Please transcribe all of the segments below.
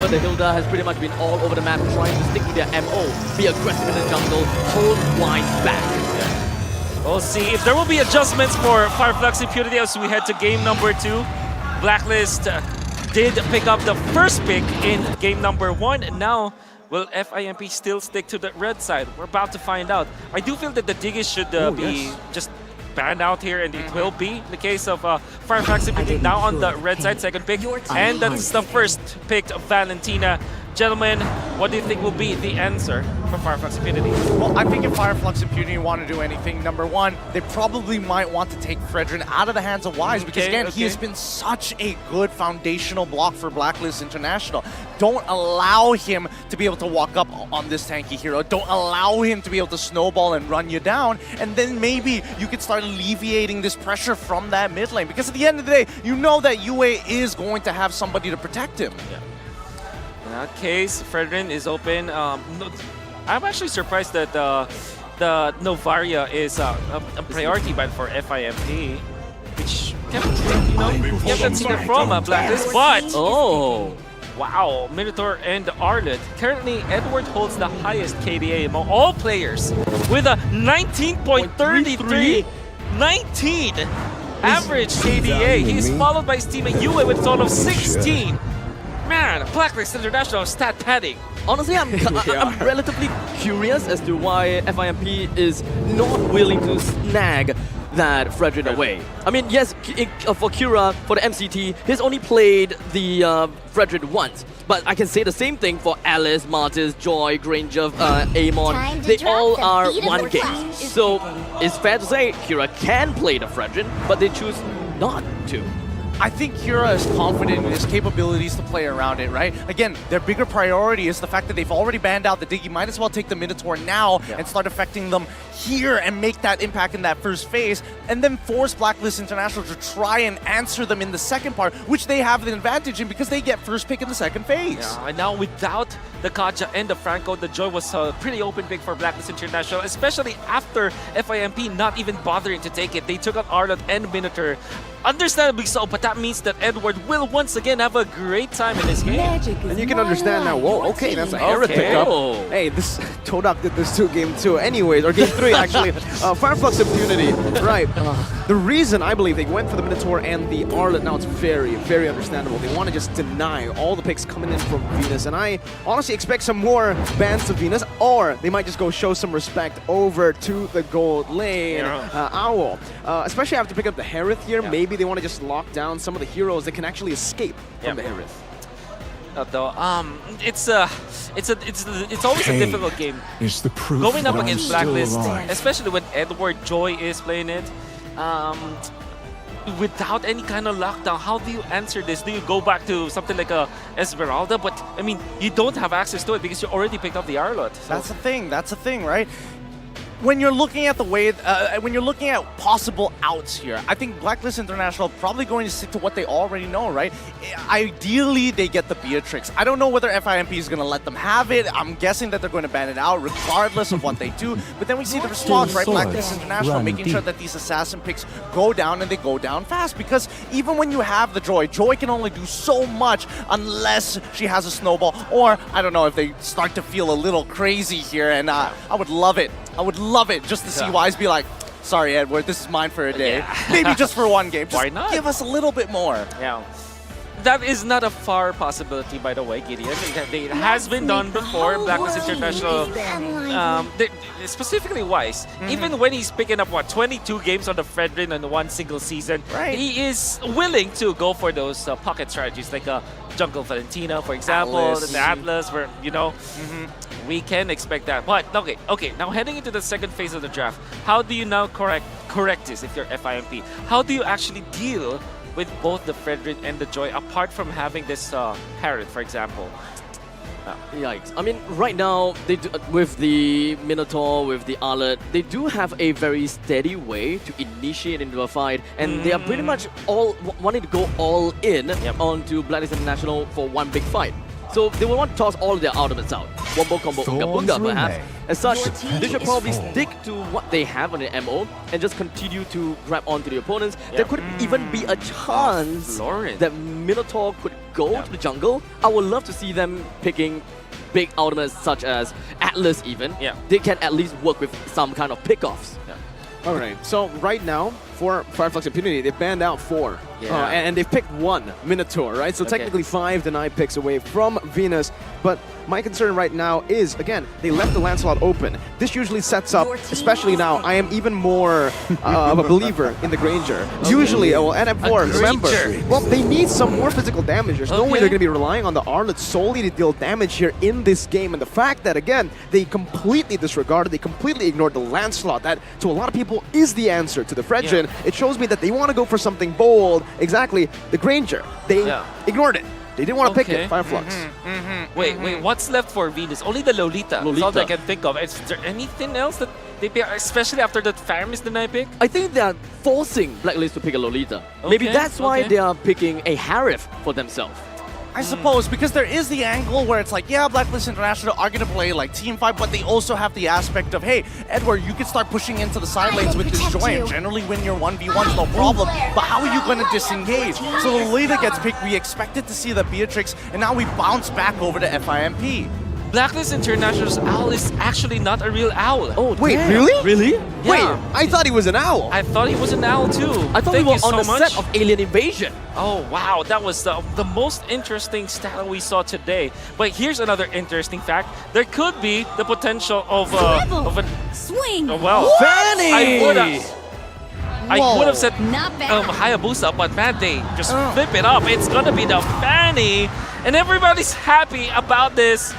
but the Hilda has pretty much been all over the map trying to stick to their MO, be aggressive in the jungle, hold lines back. We'll see if there will be adjustments for FLUX Impunity as we head to game number 2. Blacklist did pick up the first pick in game number 1, and now will FIMP still stick to the red side? We're about to find out. I do feel that the Diggies should be just banned out here, and it will be the case of FLUX Impunity now on the red side, second pick, and that's the first pick of Valentina. Gentlemen, what do you think will be the answer for FLUX Impunity? Well, I think if FLUX Impunity want to do anything, number one, they probably might want to take Fredrin out of the hands of Wise, because again, he has been such a good foundational block for Blacklist International. Don't allow him to be able to walk up on this tanky hero. Don't allow him to be able to snowball and run you down, and then maybe you could start alleviating this pressure from that mid lane, because at the end of the day, you know that UA is going to have somebody to protect him. Yeah. In that case, Fredrin is open. I'm actually surprised that the Novaria is a priority ban for FIMP, which you haven't seen it from Blacklist, but wow, Minotaur and Arlet. Currently, Edward holds the highest KDA among all players with a 19.33, 19 average KDA. He's followed by his teammate Yue with a total of 16. Man, Blacklist International stat padding. Honestly, I'm relatively curious as to why FIMP is not willing to snag that Fredrin away. I mean, yes, for Kira, for the MCT, he's only played the Fredrin once. But I can say the same thing for Alice, Martis, Joy, Granger, Amon. They all are one game. So it's fair to say Kira can play the Fredrin, but they choose not to. I think Kira is confident in his capabilities to play around it, right? Again, their bigger priority is the fact that they've already banned out the Diggy. Might as well take the Minotaur now and start affecting them here and make that impact in that first phase, and then force Blacklist International to try and answer them in the second part, which they have the advantage in because they get first pick in the second phase. Yeah, and now without the Kaja and the Franco, the Joy was a pretty open pick for Blacklist International, especially after FIMP not even bothering to take it. They took out Arlott and Minotaur. Understandably so, but that means that Edward will once again have a great time in this game. And you can understand now, whoa, okay, that's a Herod pickup. Hey, this Todak did this to game 2 anyways, or game 3 actually. FLUX Impunity, right. The reason I believe they went for the Minotaur and the Arlet now, it's very, very understandable. They want to just deny all the picks coming in from Venus, and I honestly expect some more bans to Venus, or they might just go show some respect over to the gold lane Owl. Especially after picking up the Herith here, maybe they want to just lock down some of the heroes that can actually escape from the Herith. Though, it's always a difficult game. Going up against Blacklist, especially when Edward Joy is playing it, without any kind of lockdown. How do you answer this? Do you go back to something like a Esmeralda? But I mean, you don't have access to it because you already picked up the Arlott. So. That's the thing. That's the thing, right? When you're looking at the way, when you're looking at possible outs here, I think Blacklist International probably going to stick to what they already know, right? Ideally, they get the Beatrix. I don't know whether FIMP is going to let them have it. I'm guessing that they're going to ban it out regardless of what they do. But then we see the response, right? Blacklist International making sure that these assassin picks go down and they go down fast, because even when you have the Joy can only do so much unless she has a snowball, or I don't know if they start to feel a little crazy here, and I would love it. I would love it just to see Wise be like, sorry, Edward, this is mine for a day. Maybe just for one game. Just why not? Give us a little bit more. Yeah. That is not a far possibility, by the way, Gideon. It has been done before. Blacklist International, specifically Wise, even when he's picking up, 22 games on the Fredrin in one single season, he is willing to go for those pocket strategies, like Jungle Valentina, for example, the Atlas, where, we can expect that. But, okay, now heading into the second phase of the draft, how do you now correct this if you're FIMP? How do you actually deal with both the Fredrin and the Joy, apart from having this Parrot, for example? Yikes. I mean, right now, they do, with the Minotaur, with the Arlet, they do have a very steady way to initiate into a fight, and they are pretty much all wanting to go all in onto Blacklist International for one big fight. So they will want to toss all of their ultimates out. Wombo combo Unga Bunga perhaps. As such, they should probably stick to what they have on the MO and just continue to grab onto the opponents. There could even be a chance that Minotaur could go to the jungle, I would love to see them picking big ultimates such as Atlas even. Yeah. They can at least work with some kind of pickoffs. All right, so right now, for FLUX Impunity, they banned out 4. Yeah. And they've picked 1 Minotaur, right? So technically 5 denied picks away from Venus. But my concern right now is, again, they left the Lancelot open. This usually sets up, especially now, I am even more of a believer in the Granger. Usually, well, NM4, remember, well, they need some more physical damage. There's no way they're going to be relying on the Arlet solely to deal damage here in this game. And the fact that, again, they completely disregarded, they completely ignored the Lancelot, that to a lot of people is the answer to the Fredrin. It shows me that they want to go for something bold. Exactly, the Granger. They ignored it. They didn't want to pick it, FLUX. Wait, what's left for Venus? Only the Lolita. That's all I can think of. Is there anything else that they pick, especially after that Faramis denied pick? I think they are forcing Blacklist to pick a Lolita. Maybe that's why they are picking a Harif for themselves. I suppose, because there is the angle where it's like, yeah, Blacklist International are going to play like team fight, but they also have the aspect of, hey, Edward, you can start pushing into the side lanes with this joy and generally win your 1v1s, no problem. But how are you going to disengage? So Lolita gets picked. We expected to see the Beatrix, and now we bounce back over to FIMP. Blacklist International's owl is actually not a real owl. Oh, Wait, damn. really? Really? Yeah. Wait, I thought he was an owl. I thought he was an owl too. I thought Thank we were you so on the much. set of Alien Invasion. Oh wow, that was the most interesting stat we saw today. But here's another interesting fact: there could be the potential of an Swing. well, Fanny! I would have said Not bad. Hayabusa, but man, they just flip it up. It's gonna be the Fanny, and everybody's happy about this.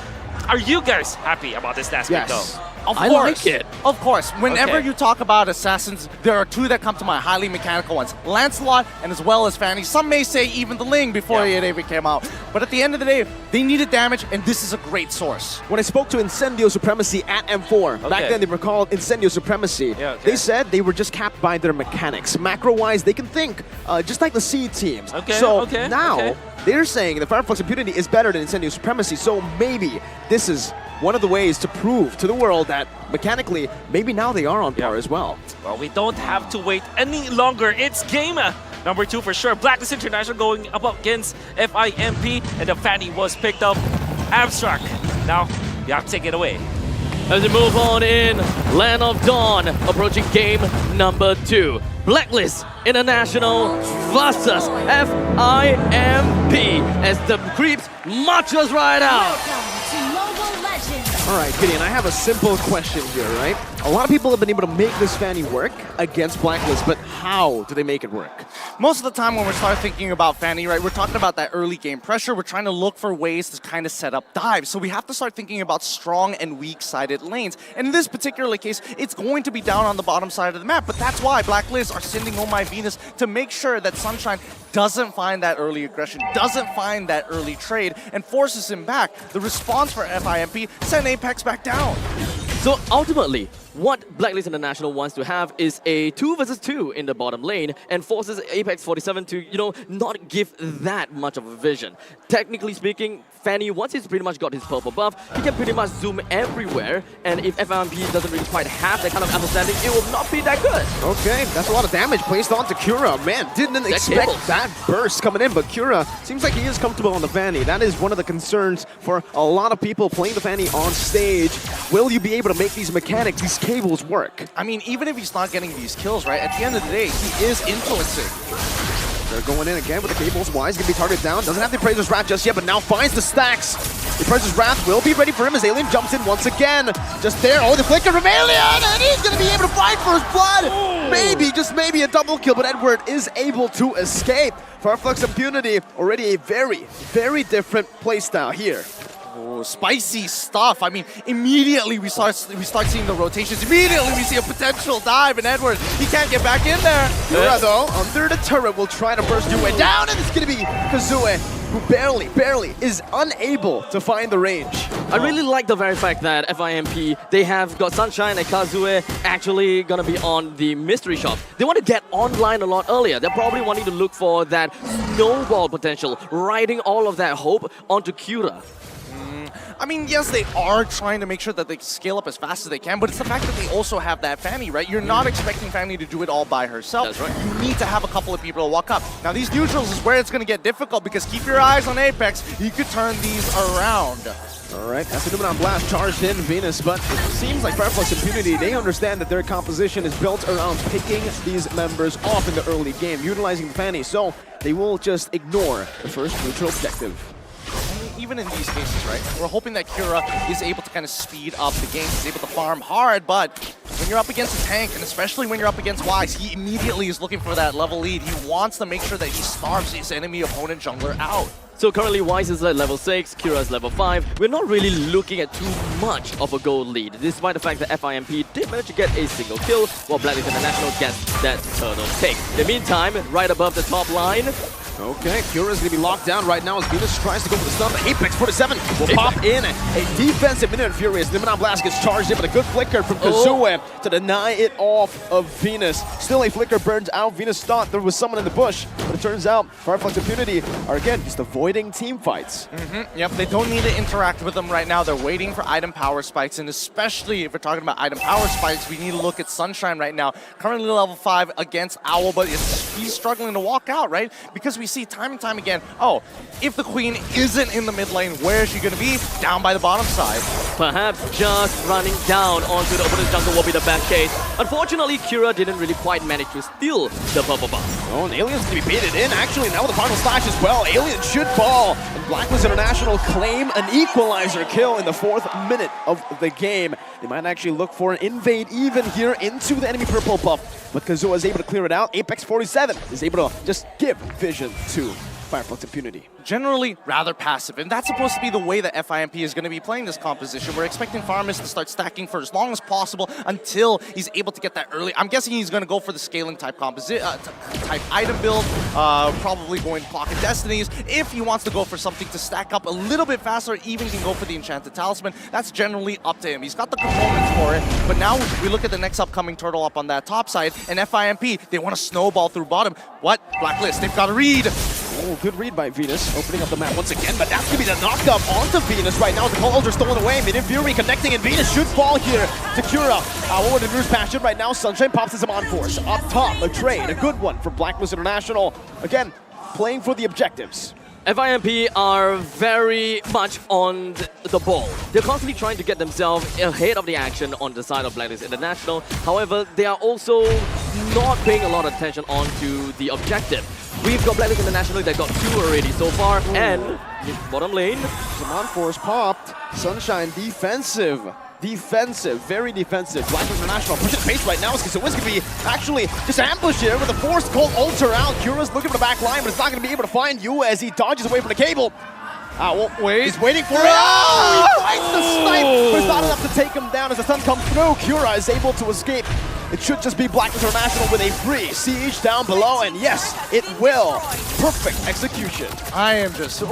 Are you guys happy about this aspect Yes. though? Of I course. like it. Of course. Whenever Okay. you talk about assassins, there are 2 that come to mind, highly mechanical ones. Lancelot and as well as Fanny. Some may say even the Ling before it even came out. But at the end of the day, they needed damage, and this is a great source. When I spoke to Incendio Supremacy at M4, back Okay. then they were called Incendio Supremacy, Yeah, okay. they said they were just capped by their mechanics. Macro-wise, they can think just like the C teams. Okay, so okay, now, okay. they're saying the FLUX Impunity is better than Incendio Supremacy, so maybe this is one of the ways to prove to the world that mechanically, maybe now they are on par as well. Well, we don't have to wait any longer. It's game number 2 for sure. Blacklist International going up against FIMP, and the Fanny was picked up. Abstract. Now, you have to take it away. As we move on in Land of Dawn, approaching game number 2. Blacklist International versus FIMP as the creeps marches right out. Welcome to Mobile Legends. All right, Gideon, I have a simple question here, right? A lot of people have been able to make this Fanny work against Blacklist, but how do they make it work? Most of the time when we start thinking about Fanny, right, we're talking about that early game pressure. We're trying to look for ways to kind of set up dives. So we have to start thinking about strong and weak-sided lanes. And in this particular case, it's going to be down on the bottom side of the map. But that's why Blacklist are sending Oh My Venus to make sure that Sunshine doesn't find that early aggression, doesn't find that early trade, and forces him back. The response for FIMP, send Apex back down. So ultimately, what Blacklist International wants to have is a 2 versus 2 in the bottom lane and forces Apex 47 to, not give that much of a vision. Technically speaking, Fanny, once he's pretty much got his purple buff, he can pretty much zoom everywhere, and if FIMP doesn't really quite have that kind of understanding, it will not be that good. Okay, that's a lot of damage placed onto Cura. Man, didn't expect cables. that burst coming in, but Cura seems like he is comfortable on the Fanny. That is one of the concerns for a lot of people playing the Fanny on stage. Will you be able to make these mechanics, these cables work? I mean, even if he's not getting these kills, right, at the end of the day, he is influencing. They're going in again with the cables. Wise gonna be targeted down. Doesn't have the Appraiser's Wrath just yet, but now finds the stacks. The Appraiser's Wrath will be ready for him as Alien jumps in once again. Just there. Oh, the flicker from Alien! And he's gonna be able to fight for his blood! Maybe, just maybe a double kill, but Edward is able to escape. FLUX Impunity, already a very, very different playstyle here. Oh, spicy stuff. I mean, immediately we start seeing the rotations. Immediately we see a potential dive, and Edward, he can't get back in there. Cura, though, under the turret, will try to burst Yue down, and it's gonna be Kazue, who barely is unable to find the range. I really like the very fact that FIMP, they have got Sunshine and Kazue actually gonna be on the mystery shop. They want to get online a lot earlier. They're probably wanting to look for that snowball potential, riding all of that hope onto Cura. I mean, yes, they are trying to make sure that they scale up as fast as they can, but it's the fact that they also have that Fanny, right? You're not expecting Fanny to do it all by herself. That's right. You need to have a couple of people to walk up. Now, these neutrals is where it's going to get difficult because keep your eyes on Apex. You could turn these around. All right, as the Numenon Blast charged in Venus, but it seems like FLUX Impunity, they understand that their composition is built around picking these members off in the early game, utilizing the Fanny, so they will just ignore the first neutral objective. Even in these cases, right, we're hoping that Kura is able to kind of speed up the game, he's able to farm hard, but when you're up against a tank, and especially when you're up against Wise, he immediately is looking for that level lead. He wants to make sure that he starves his enemy opponent jungler out. So currently Wise is at level 6, Kira is level 5. We're not really looking at too much of a gold lead, despite the fact that FIMP did manage to get a single kill, while BLACKLIST International gets that turtle take. In the meantime, right above the top line, okay, Kura's gonna be locked down right now as Venus tries to go for the stun. Apex 47 will pop in a defensive Minute Furious. Numenon Blast gets charged in, but a good flicker from Kazue to deny it off of Venus. Still a flicker burns out. Venus thought there was someone in the bush, but it turns out FLUX Impunity are again just avoiding team fights. Yep, they don't need to interact with them right now. They're waiting for item power spikes, and especially if we're talking about item power spikes, we need to look at Sunshine right now. Currently level 5 against Owl, but he's struggling to walk out, right? Because we see time and time again, oh, if the Queen isn't in the mid lane, where is she going to be? Down by the bottom side. perhaps just running down onto the opponent's jungle will be the best case. Unfortunately, Kira didn't really quite manage to steal the purple buff. Oh, and Alien's gonna be baited in, actually, now with the final slash as well. Alien should fall, and BLACKLIST International claim an equalizer kill in the 4th minute of the game. They might actually look for an invade even here into the enemy purple buff, but Kazuha is able to clear it out. Apex 47 is able to just give vision to FLUX Impunity. Generally rather passive, and that's supposed to be the way that FIMP is going to be playing this composition. We're expecting Farmus to start stacking for as long as possible until he's able to get that early. I'm guessing he's going to go for the scaling type type item build, probably going Pocket Destinies. If he wants to go for something to stack up a little bit faster, even can go for the Enchanted Talisman. That's generally up to him. He's got the components for it, but now we look at the next upcoming turtle up on that top side, and FIMP, they want to snowball through bottom. What? BLACKLIST, they've got a read. Oh, good read by Venus, opening up the map once again, but that's going to be the knock-up onto Venus right now. The calls are stolen away. Mid Fury connecting, and Venus should fall here to Kura. What would Reverse Passion right now? Sunshine pops his on force. Up top, a trade, a good one for BLACKLIST International. Again, playing for the objectives. FIMP are very much on the ball. They're constantly trying to get themselves ahead of the action on the side of BLACKLIST International. However, they are also not paying a lot of attention onto the objective. We've got BLACKLIST International that got 2 already so far, and bottom lane. Zaman Force popped. Sunshine defensive. Defensive, very defensive. BLACKLIST International pushing the pace right now. So it's going to be actually just ambush here with a forced cold ultra out. Kura's looking for the back line, but it's not going to be able to find you as he dodges away from the cable. Wait. He's waiting for it. Oh, he finds the snipe, but it's not enough to take him down as the stun comes through. Kura is able to escape. It should just be BLACKLIST International with a free siege down below, and yes, it will. Perfect execution. I am just,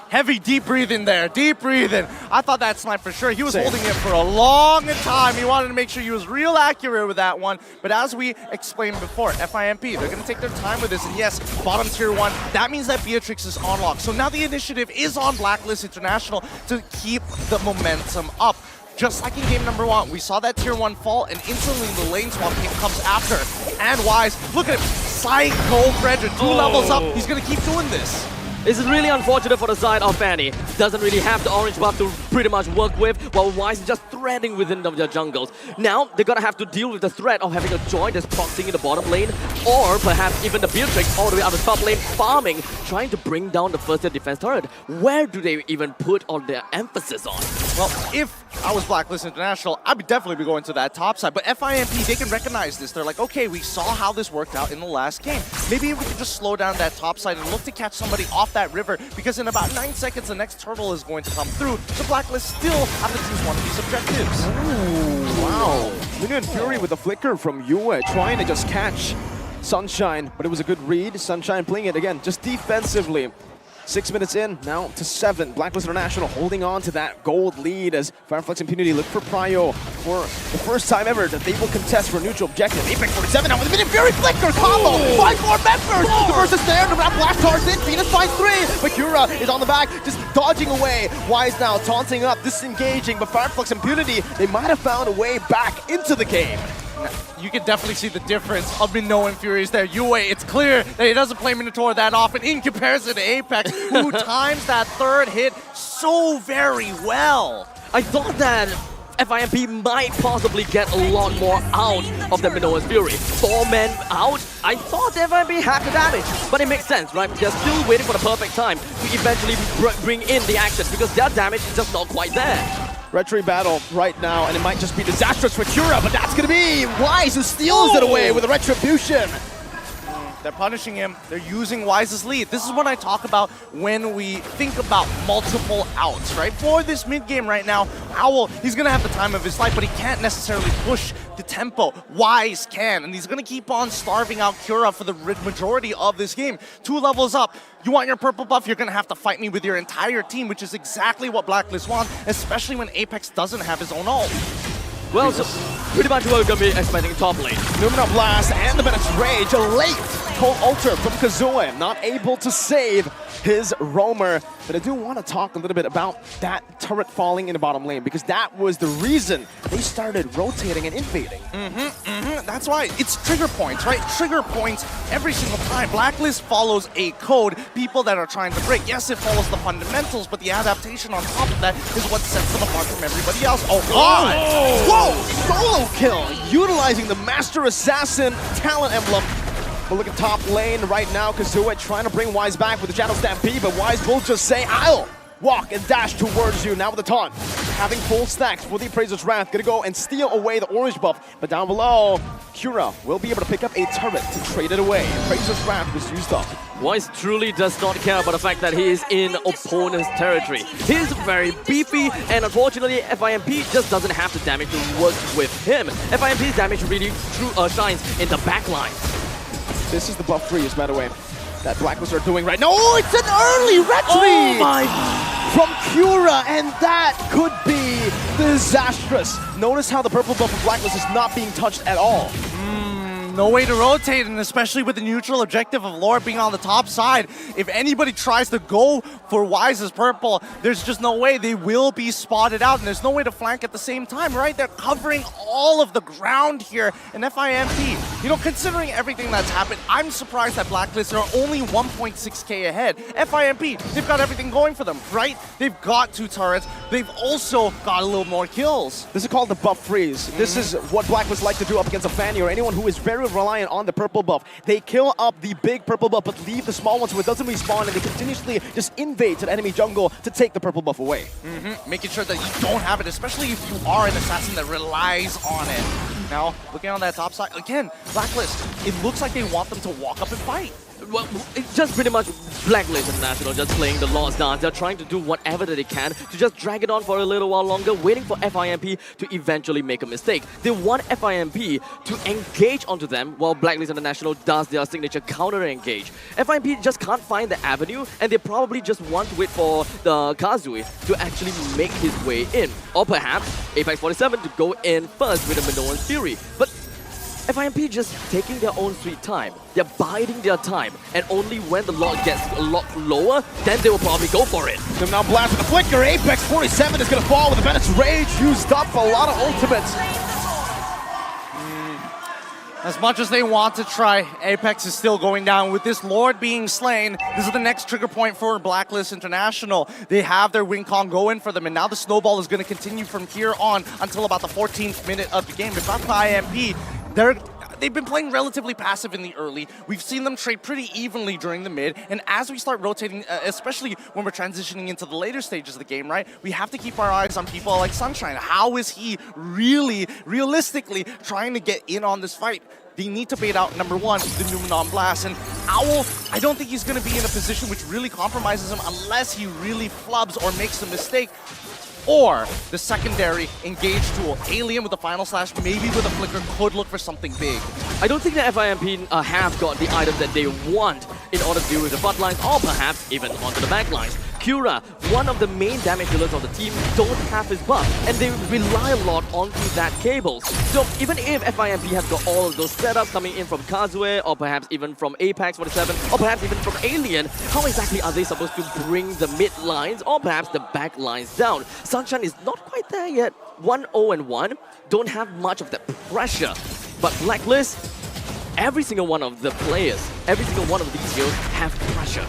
heavy deep breathing there, deep breathing. I thought that snipe for sure. He was holding it for a long time. He wanted to make sure he was real accurate with that one. But as we explained before, FIMP, they're going to take their time with this. And yes, bottom tier 1, that means that Beatrix is on lock. So now the initiative is on BLACKLIST International to keep the momentum up. Just like in game number 1, we saw that tier 1 fall, and instantly the lane swap comes after. And Wise, look at him, Psycho Frederick, 2 levels up. He's going to keep doing this. This is really unfortunate for the side of Fanny. Doesn't really have the orange buff to pretty much work with, while Wise is just threading within their jungles. Now, they're gonna have to deal with the threat of having a Joy that's proxying in the bottom lane, or perhaps even the Beatrix all the way out the top lane, farming, trying to bring down the first defense turret. Where do they even put all their emphasis on? Well, if I was BLACKLIST International, I'd definitely be going to that top side. But FIMP, they can recognize this. They're like, okay, we saw how this worked out in the last game. Maybe we can just slow down that top side and look to catch somebody off that river, because in about 9 seconds, the next turtle is going to come through. The BLACKLIST still have to choose one of these objectives. Ooh, wow. Minute Fury with a flicker from Yue, trying to just catch Sunshine, but it was a good read. Sunshine playing it again, just defensively. 6 minutes in, now to 7. Blacklist International holding on to that gold lead as FLUX Impunity look for Prio for the first time ever that they will contest for a neutral objective. Apex 47 now with a Minion Fury Flicker combo! 5 more members! The first is there, the blast charge in, Venus finds 3! Bakura is on the back, just dodging away. Wise now taunting up, disengaging, but FLUX Impunity, they might have found a way back into the game. You can definitely see the difference of Minoa and Furies there. Yue, it's clear that he doesn't play Minotaur that often in comparison to Apex, who times that third hit so very well. I thought that FIMP might possibly get a lot more out of the Minoa's Fury. 4 men out, I thought FIMP had the damage, but it makes sense, right? They're still waiting for the perfect time to eventually bring in the action because their damage is just not quite there. Retry battle right now, and it might just be disastrous for Cura, but that's gonna be Wise who steals it away with a Retribution. They're punishing him. They're using Wise's lead. This is what I talk about when we think about multiple outs, right? For this mid game right now, Owl, he's going to have the time of his life, but he can't necessarily push the tempo. Wise can, and he's going to keep on starving out Cura for the majority of this game. 2 levels up. You want your purple buff, you're going to have to fight me with your entire team, which is exactly what Blacklist want, especially when Apex doesn't have his own ult. Well, so pretty much we're going to be expecting top lane. Numina Blast and the Bennett's Rage, a late Cold Ultra from Kazooie, not able to save his roamer. But I do want to talk a little bit about that turret falling in the bottom lane, because that was the reason they started rotating and invading. That's why it's trigger points, right? Trigger points every single time. Blacklist follows a code, people that are trying to break. Yes, it follows the fundamentals, but the adaptation on top of that is what sets them apart from everybody else. Oh, God! Whoa! Solo kill, utilizing the Master Assassin talent emblem. But look at top lane right now. Kazooie trying to bring Wise back with the Shadow Stampede, but Wise will just say, I'll walk and dash towards you. Now with the taunt, having full stacks for the Appraiser's Wrath, gonna go and steal away the orange buff. But down below, Cura will be able to pick up a turret to trade it away. Appraiser's Wrath was used up. Wise truly does not care about the fact that he is in opponent's territory. He's very beefy, and unfortunately, FIMP just doesn't have the damage to work with him. FIMP's damage really shines in the backline. This is the buff freeze, by the way, that Blacklist are doing right now. Oh, it's an early retry! Oh my! From Cura, and that could be disastrous. Notice how the purple buff of Blacklist is not being touched at all. No way to rotate, and especially with the neutral objective of Lord being on the top side, if anybody tries to go for Wise's purple, there's just no way. They will be spotted out, and there's no way to flank at the same time, right? They're covering all of the ground here, and FIMP, you know, considering everything that's happened, I'm surprised that Blacklist are only 1.6k ahead. FIMP, they've got everything going for them, right? They've got 2 turrets. They've also got a little more kills. This is called the buff freeze. This is what Blacklist like to do up against a Fanny or anyone who is very reliant on the purple buff. They kill up the big purple buff, but leave the small ones so it doesn't respawn, and they continuously just invade to the enemy jungle to take the purple buff away. Making sure that you don't have it, especially if you are an assassin that relies on it. Now, looking on that top side, again, Blacklist, it looks like they want them to walk up and fight. Well, it's just pretty much Blacklist International just playing the Lost Dance. They're trying to do whatever that they can to just drag it on for a little while longer, waiting for FIMP to eventually make a mistake. They want FIMP to engage onto them while Blacklist International does their signature counter-engage. FIMP just can't find the avenue, and they probably just want to wait for the Kazooie to actually make his way in. Or perhaps Apex 47 to go in first with a Minoan's Fury. But FIMP just taking their own sweet time. They're biding their time, and only when the lot gets a lot lower, then they will probably go for it. So now Blast with the flicker. Apex 47 is going to fall with the Bennett's Rage used up. A lot of ultimates. As much as they want to try, Apex is still going down. With this Lord being slain, this is the next trigger point for Blacklist International. They have their win con go in for them, and now the snowball is going to continue from here on until about the 14th minute of the game. If that's the IMP, they've been playing relatively passive in the early. We've seen them trade pretty evenly during the mid, and as we start rotating, especially when we're transitioning into the later stages of the game, right, we have to keep our eyes on people like Sunshine. How is he really, realistically trying to get in on this fight? They need to bait out, number 1, the Numina Blast. And Owl, I don't think he's going to be in a position which really compromises him unless he really flubs or makes a mistake. or the secondary engage tool. Alien with the final slash, maybe with a flicker, could look for something big. I don't think that FIMP have got the items that they want in order to deal with the front lines, or perhaps even onto the back lines. Cura, one of the main damage dealers of the team, don't have his buff, and they rely a lot onto that cables. So even if FIMP have got all of those setups coming in from Kazue, or perhaps even from Apex 47, or perhaps even from Alien, how exactly are they supposed to bring the mid lines, or perhaps the back lines down? Sunshine is not quite there yet. 1-0-1, don't have much of that pressure. But Blacklist, every single one of the players, every single one of these heroes have pressure.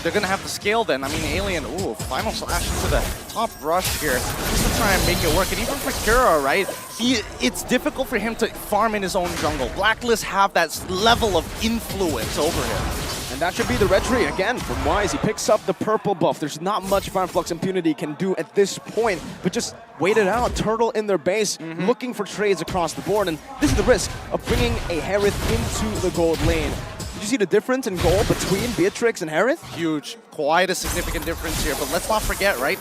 They're going to have to scale then. I mean, Alien, ooh, final slash into the top rush here just to try and make it work. And even for Kura, right, it's difficult for him to farm in his own jungle. Blacklist have that level of influence over him. And that should be the red tree again from Wise. He picks up the purple buff. There's not much FLUX Impunity can do at this point, but just wait it out. Turtle in their base, looking for trades across the board. And this is the risk of bringing a Harith into the gold lane. Did you see the difference in goal between Beatrix and Harith? Huge. Quite a significant difference here. But let's not forget, right?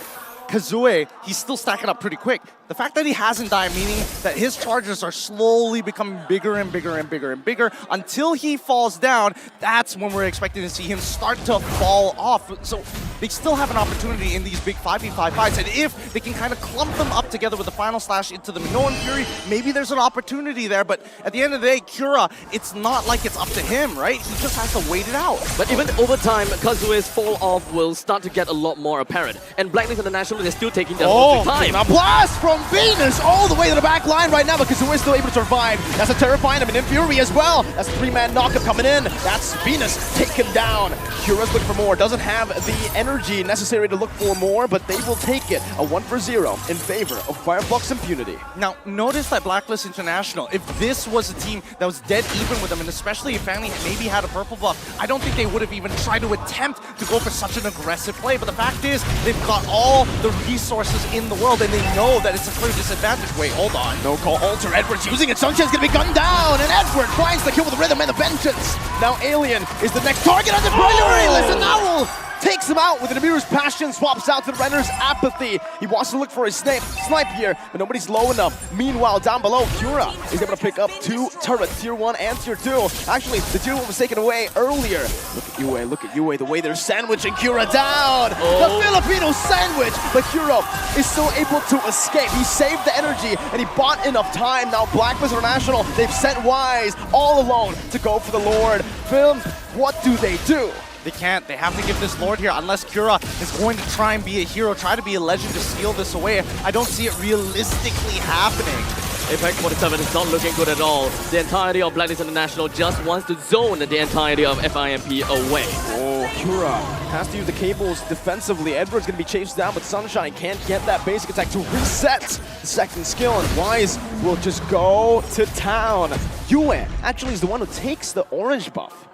Kazue, he's still stacking up pretty quick. The fact that he hasn't died, meaning that his charges are slowly becoming bigger and bigger and bigger and bigger until he falls down. That's when we're expecting to see him start to fall off. So they still have an opportunity in these big 5v5 fights. And if they can kind of clump them up together with the final slash into the Minoan Fury, maybe there's an opportunity there. But at the end of the day, Kura, it's not like it's up to him, right? He just has to wait it out. But even over time, Kazue's fall off will start to get a lot more apparent. And Blacklist International, they're still taking their own time. A blast from Venus all the way to the back line right now, but Kazue is still able to survive. That's a terrifying, I mean, in Fury as well. That's a 3-man knockup coming in. That's Venus taken down. Kura's looking for more. Doesn't have the energy necessary to look for more, but they will take it. A 1-for-0 in favor of FLUX Impunity. Now, notice that Blacklist International, if this was a team that was dead even with them, and especially if Fanny maybe had a purple buff, I don't think they would have even tried to attempt to go for such an aggressive play. But the fact is, they've got all the resources in the world, and they know that it's a clear disadvantage. Wait, hold on. No call alter. Edward's using it. Sunshine's gonna be gunned down, and Edward finds the kill with the rhythm and the vengeance. Now Alien is the next target on the primary. Listen, Owl takes him out with an Amir's passion, swaps out to the Renner's apathy. He wants to look for his snipe here, but nobody's low enough. Meanwhile, down below, Kura is able to pick up 2 turrets, tier 1 and tier 2. Actually, the tier 1 was taken away earlier. Look at Yue, the way they're sandwiching Kura down. The Filipino sandwich, but Kura is still able to escape. He saved the energy, and he bought enough time. Now Blacklist International, they've sent Wise all alone to go for the Lord. Film, what do they do? They can't. They have to give this Lord here unless Kura is going to try and be a hero, try to be a legend to steal this away. I don't see it realistically happening. Apex 47 is not looking good at all. The entirety of Blacklist International just wants to zone the entirety of FIMP away. Oh, Kura has to use the cables defensively. Edward's going to be chased down, but Sunshine can't get that basic attack to reset the second skill, and Wise will just go to town. Yue actually is the one who takes the orange buff.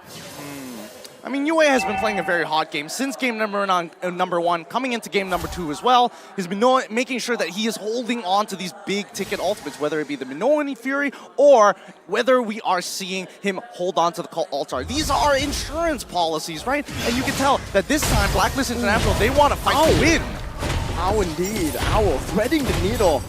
I mean, Yue has been playing a very hot game since game number 1, coming into game number 2 as well. He's been making sure that he is holding on to these big ticket ultimates, whether it be the Minoan Fury or whether we are seeing him hold on to the Cult Altar. These are insurance policies, right? And you can tell that this time, Blacklist International, they want to fight to win. Ow, indeed. Owl threading the needle.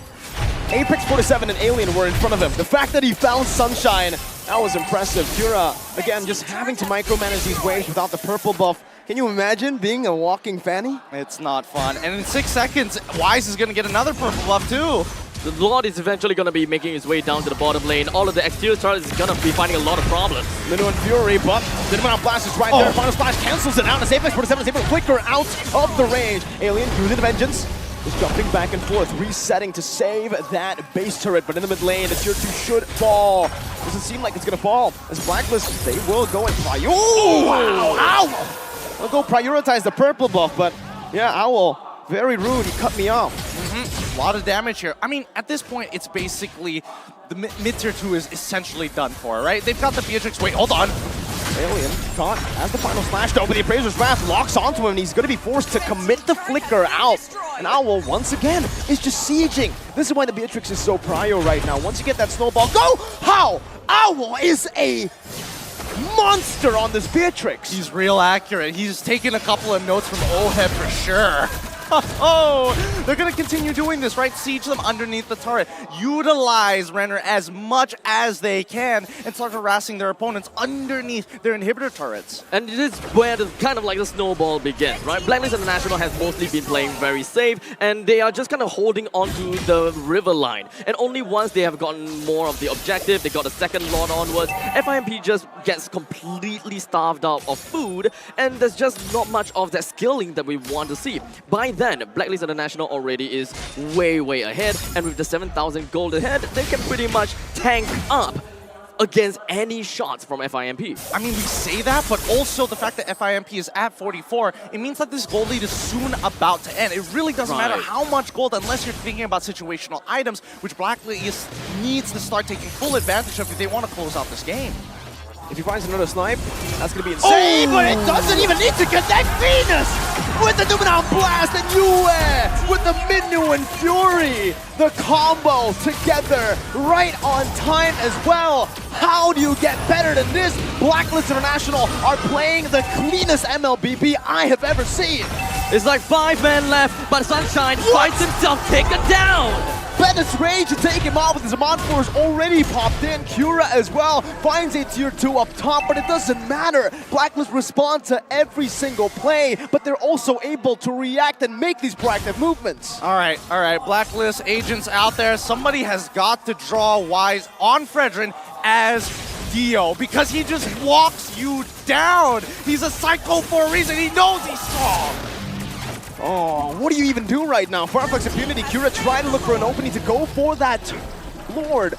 Apex 47 and Alien were in front of him. The fact that he found Sunshine, that was impressive. Kura, again, just having to micromanage these waves without the purple buff. Can you imagine being a walking Fanny? It's not fun. And in 6 seconds, Wise is going to get another purple buff too. The Lord is eventually going to be making his way down to the bottom lane. All of the exterior turrets is going to be finding a lot of problems. Minoan Fury, but the amount of blast is right there. Final Splash cancels it out as Apex 47 is able to flicker out of the range. Alien using the vengeance. Is jumping back and forth, resetting to save that base turret, but in the mid lane, the tier 2 should fall. Doesn't seem like it's gonna fall. As Blacklist, they will go and prioritize. Oh, wow! Ow! They'll go prioritize the purple buff, but yeah, Owl, very rude. He cut me off. A lot of damage here. I mean, at this point, it's basically the mid tier 2 is essentially done for, right? They've got the Beatrix. Wait, hold on. Alien caught as the final slash though, but the Appraiser's Wrath locks onto him, and he's going to be forced to commit the flicker out. And Owl, once again, is just sieging. This is why the Beatrix is so prio right now. Once you get that snowball, go! How? Owl is a monster on this Beatrix. He's real accurate. He's taken a couple of notes from Oheb for sure. Oh, they're going to continue doing this, right? Siege them underneath the turret. Utilize Renner as much as they can and start harassing their opponents underneath their inhibitor turrets. And this is where the kind of like the snowball begins, right? BLACKLIST International has mostly been playing very safe, and they are just kind of holding onto the river line. And only once they have gotten more of the objective, they got a second lot onwards, FIMP just gets completely starved out of food, and there's just not much of that skilling that we want to see. By then, BLACKLIST International already is way, way ahead, and with the 7,000 gold ahead, they can pretty much tank up against any shots from FIMP. I mean, we say that, but also the fact that FIMP is at 44, it means that this gold lead is soon about to end. It really doesn't matter how much gold unless you're thinking about situational items, which BLACKLIST needs to start taking full advantage of if they want to close out this game. If he finds another snipe, that's going to be insane. Oh, but it doesn't even need to connect Venus! With the Numenal Blast and Yue with the Minu and Fury. The combo together right on time as well. How do you get better than this? BLACKLIST International are playing the cleanest MLBB I have ever seen. It's like 5 men left, but Sunshine fights himself taken down! Bennet's rage to take him off with his Amon Force already popped in. Cura as well finds a tier 2 up top, but it doesn't matter. BLACKLIST respond to every single play, but they're also able to react and make these proactive movements. All right, BLACKLIST agents out there. Somebody has got to draw wise on Fredrin as Dio, because he just walks you down. He's a psycho for a reason. He knows he's strong. Oh, what do you even do right now? FLUX Impunity, Cura trying to look for an opening to go for that Lord,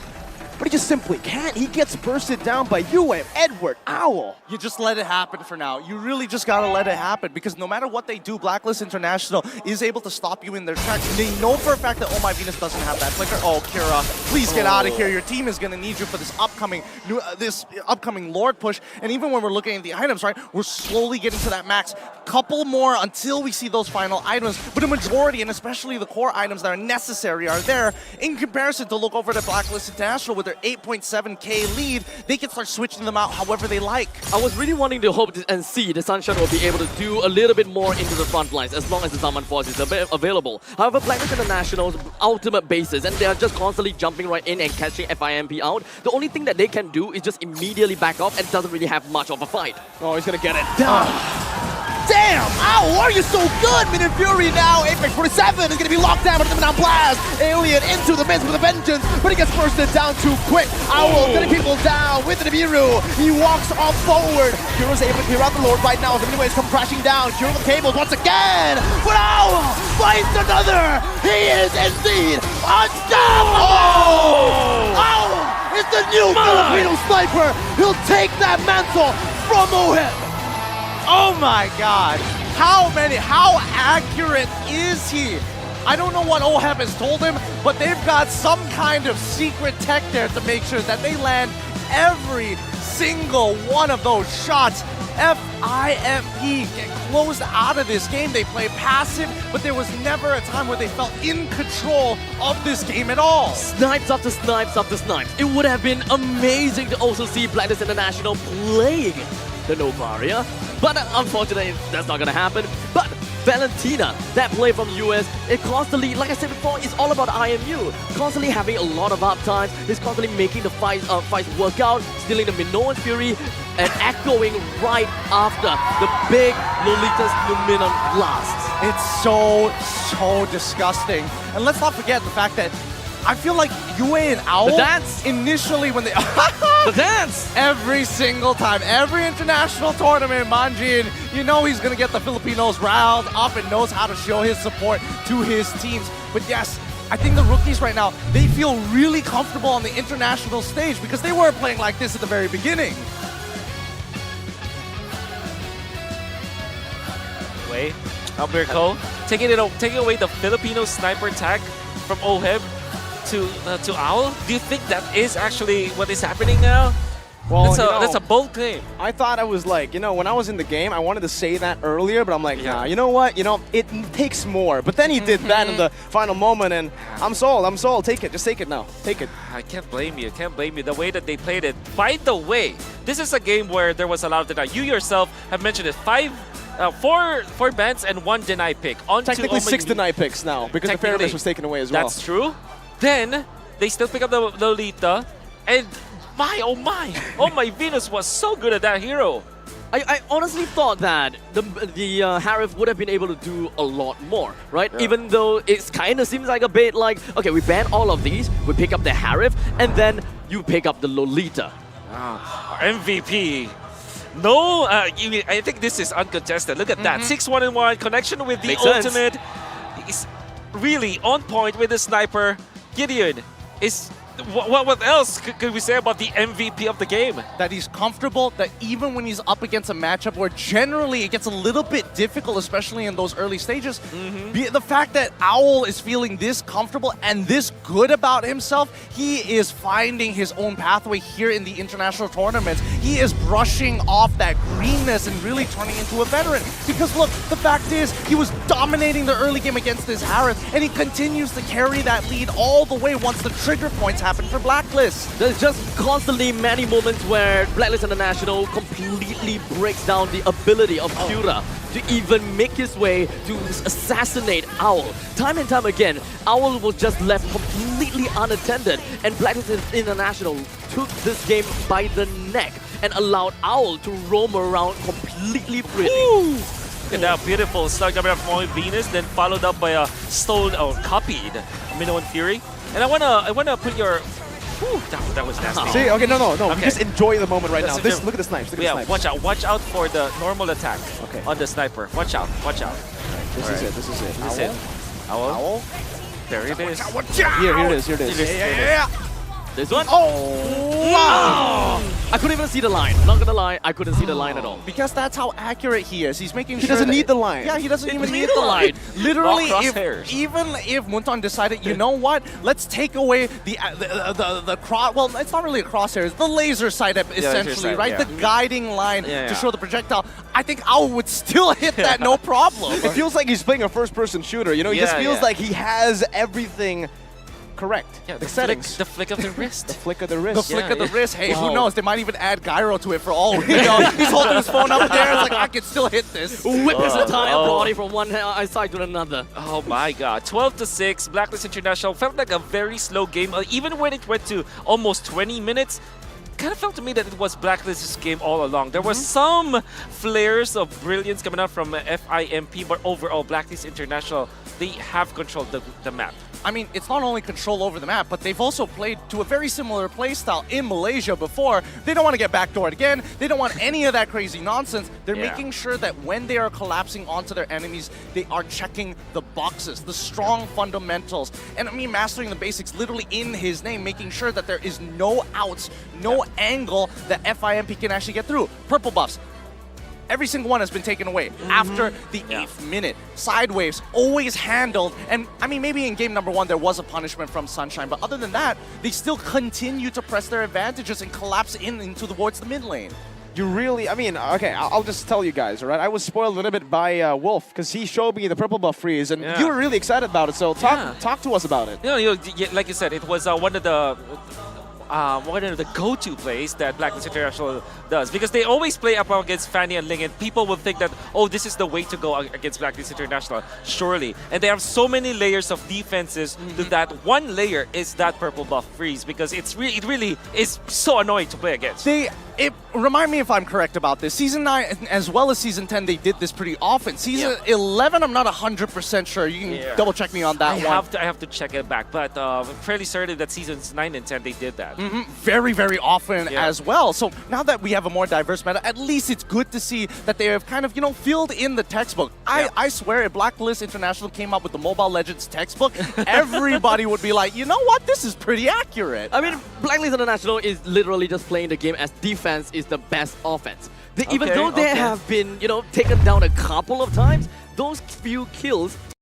but he just simply can't. He gets bursted down by UM, Edward, Owl. You just let it happen for now. You really just gotta let it happen, because no matter what they do, BLACKLIST International is able to stop you in their tracks. They know for a fact that Oh My Venus doesn't have that flicker. Oh, Cura, please get out of here. Your team is gonna need you for this upcoming Lord push. And even when we're looking at the items, right, we're slowly getting to that max. Couple more until we see those final items, but a majority, and especially the core items that are necessary, are there. In comparison to look over to BLACKLIST International with their 8.7k lead, they can start switching them out however they like. I was really wanting to hope and see the Sunshine will be able to do a little bit more into the front lines as long as the Zaman Force is available. However, BLACKLIST International's ultimate bases, and they are just constantly jumping right in and catching FIMP out. The only thing that they can do is just immediately back off and doesn't really have much of a fight. Oh, he's gonna get it down. Damn! Ow, are you so good? Minion Fury now, Apex 47 is gonna be locked down with the Numenal Blast. Alien into the midst with a vengeance, but he gets bursted down too quick. Owl gonna people down with the Nibiru. He walks off forward. Cura's able to clear out the Lord right now as the miniways come crashing down. Cura with cables once again, but Owl finds another. He is indeed unstoppable! Owl is the new Filipino sniper. He'll take that mantle from Oheb. Oh my god, how accurate is he? I don't know what Oheb has told him, but they've got some kind of secret tech there to make sure that they land every single one of those shots. FIMP get closed out of this game. They play passive, but there was never a time where they felt in control of this game at all. Snipes after snipes after snipes. It would have been amazing to also see BLACKLIST International playing the Novaria, but unfortunately that's not gonna happen. But Valentina, that play from US, it constantly, like I said before, it's all about IMU. Constantly having a lot of uptimes, he's constantly making the fights work out, stealing the Minoan Fury, and echoing right after the big Lolita's Numenal Blast. It's so disgusting. And let's not forget the fact that I feel like Yue and Owl, the dance, initially when they the dance, every single time, every international tournament, Manjin, you know he's gonna get the Filipinos riled up and knows how to show his support to his teams. But yes, I think the rookies right now, they feel really comfortable on the international stage because they weren't playing like this at the very beginning. Wait, Alberto, taking away the Filipino sniper tag from Oheb to Owl. Do you think that is actually what is happening now? Well, that's a bold claim. I thought I was like, when I was in the game, I wanted to say that earlier, but I'm like, nah, you know what? It takes more. But then he did that in the final moment, and I'm sold. Take it. Just take it now. Take it. I can't blame you. The way that they played it. By the way, this is a game where there was a lot of denial. You yourself have mentioned it. 4 bans and 1 deny pick. On Technically to 6 deny picks now because the Technically, fairness was taken away as well. That's true. Then they still pick up the Lolita, and oh my Venus was so good at that hero. I honestly thought that the Harif would have been able to do a lot more, right? Yeah. Even though it kind of seems like a bit like, okay, we ban all of these, we pick up the Harif, and then you pick up the Lolita. MVP. No, I think this is uncontested. Look at that. 6-1-1 connection with the Makes sense. ultimate. He's really on point with the sniper. Gideon is. What else could we say about the MVP of the game? That he's comfortable, that even when he's up against a matchup where generally it gets a little bit difficult, especially in those early stages, the fact that Owl is feeling this comfortable and this good about himself, he is finding his own pathway here in the international tournaments. He is brushing off that greenness and really turning into a veteran. Because look, the fact is, he was dominating the early game against this Harith, and he continues to carry that lead all the way once the trigger points happen for Blacklist. There's just constantly many moments where Blacklist International completely breaks down the ability of Cura to even make his way to assassinate Owl. Time and time again, Owl was just left completely unattended, and Blacklist International took this game by the neck and allowed Owl to roam around completely freely. Look at that beautiful start coming up from Venus, then followed up by a stolen or copied Minoan Fury. And I wanna put your. Whew, that was nasty. See, okay, no. Okay. Just enjoy the moment right now. Let's Look at the snipes. Look at the snipes. watch out for the normal attack Okay. on the sniper. Watch out. This is it. This is it. Owl. There it is. Here it is. Yeah. This one? Oh, wow. I couldn't even see the line. Not gonna lie, I couldn't see the line at all. Because that's how accurate he is. He's making He sure doesn't that- need the line. Yeah, he doesn't He even doesn't need need the the line. line. Literally, Crosshairs. even if Munton decided, you know what? Let's take away the cross. Well, it's not really a crosshair. It's the laser sight, essentially, sight, right? yeah. The guiding line Yeah, to yeah. show the projectile. I think Owl would still hit that no problem. It feels like he's playing a first-person shooter. You know, he just Yeah, feels yeah. like he has everything correct. Yeah, the settings. the flick of the wrist. The flick of the The wrist. flick of the yeah. wrist. Hey, Wow. who knows? They might even add gyro to it for all we know. He's holding his phone up there. It's like, I can still hit this. Whip his entire oh. body from one side to another. Oh my god. 12-6, Blacklist International felt like a very slow game. Even when it went to almost 20 minutes, kind of felt to me that it was Blacklist's game all along. There were some flares of brilliance coming out from FIMP, but overall, Blacklist International, they have controlled the map. I mean, it's not only control over the map, but they've also played to a very similar playstyle in Malaysia before. They don't want to get backdoored again. They don't want any of that crazy nonsense. They're Yeah. making sure that when they are collapsing onto their enemies, they are checking the boxes, the strong fundamentals. And I mean, mastering the basics literally in his name, making sure that there is no outs, no angle that FIMP can actually get through. Purple buffs. Every single one has been taken away after the 8th minute. Sideways, always handled. And I mean, maybe in game number 1 there was a punishment from Sunshine, but other than that, they still continue to press their advantages and collapse towards the mid lane. You really, I mean, okay, I'll just tell you guys, all right? I was spoiled a little bit by Wolf because he showed me the purple buff freeze, and Yeah. you were really excited about it. So talk to us about it. Like you said, it was one of the go-to plays that Blacklist International does, because they always play up against Fanny and Ling, and people will think that, oh, this is the way to go against Blacklist International, surely. And they have so many layers of defenses that one layer is that purple buff freeze, because it really is so annoying to play against. Remind me if I'm correct about this. Season 9 as well as Season 10, they did this pretty often. Season 11, I'm not 100% sure. You can double check me on that one. I have to check it back, but I'm fairly certain that Seasons 9 and 10, they did that. Very, very often Yeah. as well. So now that we have a more diverse meta, at least it's good to see that they have kind of, filled in the textbook. I swear if Blacklist International came up with the Mobile Legends textbook, everybody would be like, you know what, this is pretty accurate. I mean, Blacklist International is literally just playing the game as defense is the best offense. Even Okay, though they okay. have been, taken down a couple of times, those few kills